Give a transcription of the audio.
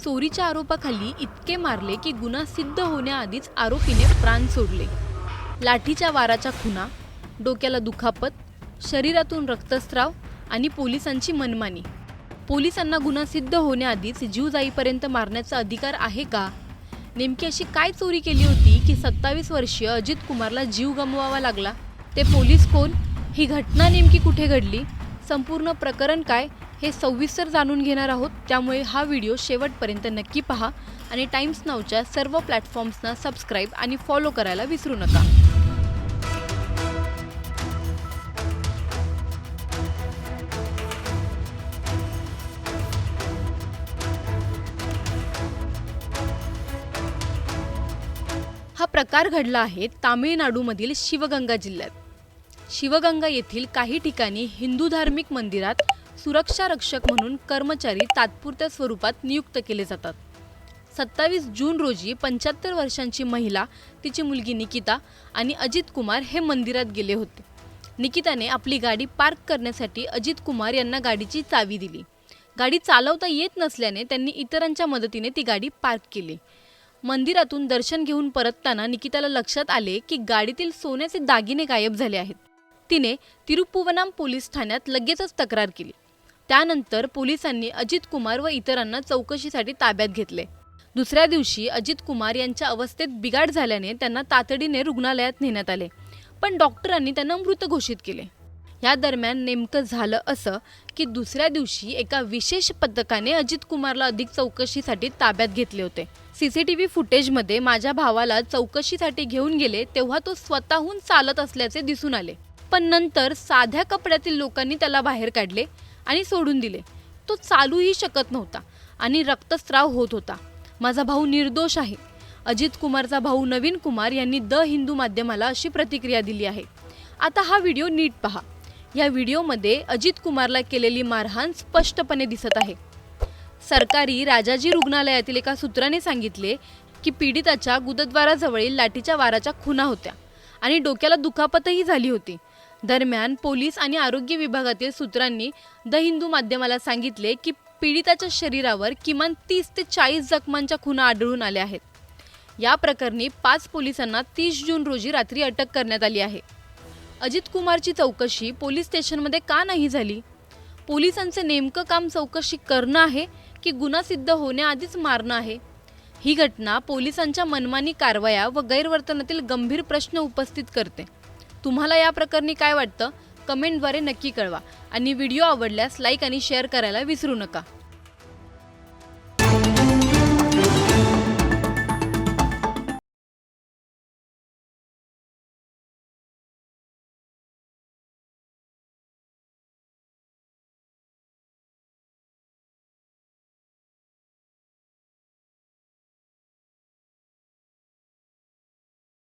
चोरीच्या आरोपाखाली इतके मारले की गुन्हा सिद्ध होण्याआधीच आरोपीने प्राण सोडले। लाठीच्या वाराच्या खुणा, डोक्याला दुखापत, शरीरातून रक्तस्राव आणि पोलिसांची मनमानी। पोलिसांना गुन्हा सिद्ध होण्याआधीच जीव जाईपर्यंत मारण्याचा अधिकार आहे का? नेमकी अशी काय चोरी केली होती की 27 वर्षीय अजित कुमारला जीव गमवावा लागला? ते पोलीस कोण? ही घटना नेमकी कुठे घडली? संपूर्ण प्रकरण काय हे सविस्तर जाणून घेणार आहोत। त्यामुळे हा व्हिडिओ शेवटपर्यंत नक्की पहा आणि टाइम्स नाऊच्या सर्व प्लॅटफॉर्म्सना सबस्क्राइब आणि फॉलो करायला विसरू नका। हा प्रकार घडला आहे तामिळनाडूमधील शिवगंगा जिल्ह्यात। शिवगंगा येथील काही ठिकाणी हिंदू धार्मिक मंदिरात सुरक्षा रक्षक म्हणून कर्मचारी तात्पुरत्या स्वरूपात नियुक्त केले जातात। 27 जून रोजी 75 वर्षांची महिला, तिची मुलगी निकिता आणि अजित कुमार हे मंदिरात गेले होते। निकिताने आपली गाडी पार्क करण्यासाठी अजित कुमार यांना गाडीची चावी दिली। गाडी चालवता येत नसल्याने त्यांनी इतरांच्या मदतीने ती गाडी पार्क केली। मंदिरातून दर्शन घेऊन परतताना निकिताला लक्षात आले की गाडीतील सोन्याचे दागिने गायब झाले आहेत। तिने तिरुपुवनम पोलीस ठाण्यात लगेचच तक्रार केली। त्यानंतर पोलिसांनी अजित कुमार व इतरांना चौकशीसाठी ताब्यात घेतले। दुसऱ्या दिवशी अजित कुमार यांच्या अवस्थेत बिघाड झाल्याने त्यांना तातडीने रुग्णालयात नेण्यात आले, पण डॉक्टरांनी त्यांना मृत घोषित केले। या दरम्यान नेमकं झालं असं की दुसऱ्या दिवशी एका विशेष पथकाने अजित कुमारला अधिक चौकशीसाठी ताब्यात घेतले होते। सीसीटीव्ही फुटेजमध्ये माझ्या भावाला चौकशीसाठी घेऊन गेले तेव्हा तो स्वतःहून चालत असल्याचे दिसून आले, पण नंतर साध्या कपड्यातील लोकांनी त्याला बाहेर काढले आणि सोडून दिले। तो चालूही शकत नव्हता आणि रक्तस्राव होत होता। माझा भाऊ निर्दोष आहे। अजित कुमारचा भाऊ नवीन कुमार यांनी द हिंदू माध्यमाला अशी प्रतिक्रिया दिली आहे। आता हा व्हिडिओ नीट पहा। या व्हिडिओमध्ये अजित कुमारला केलेली मारहाण स्पष्टपणे दिसत आहे। सरकारी राजाजी रुग्णालयातील एका सूत्राने सांगितले की पीडिताच्या गुदद्वाराजवळील लाठीच्या वाराच्या खुणा होत्या आणि डोक्याला दुखापतही झाली होती। दरम्यान पोलीस आणि आरोग्य विभागातील सूत्रांनी द हिंदू माध्यमाला सांगितले की पीडिताच्या शरीरावर किमान 30 ते 40 जखमांच्या खुणा आढळून आल्या आहेत। या प्रकरणी 5 पोलिसांना 30 जून रोजी रात्री अटक करण्यात आली आहे। अजित कुमारची चौकशी पोलीस स्टेशनमध्ये का नाही झाली? पोलिसांचे नेमकं काम चौकशी करणं आहे की गुन्हा सिद्ध होण्याआधीच मारणं आहे? ही घटना पोलिसांच्या मनमानी कारवाया व गैरवर्तनातील गंभीर प्रश्न उपस्थित करते। तुम्हाला या प्रकरणी काय वाटतं? कमेंटद्वारे नक्की कळवा आणि व्हिडिओ आवडल्यास लाईक आणि शेअर करायला विसरू नका।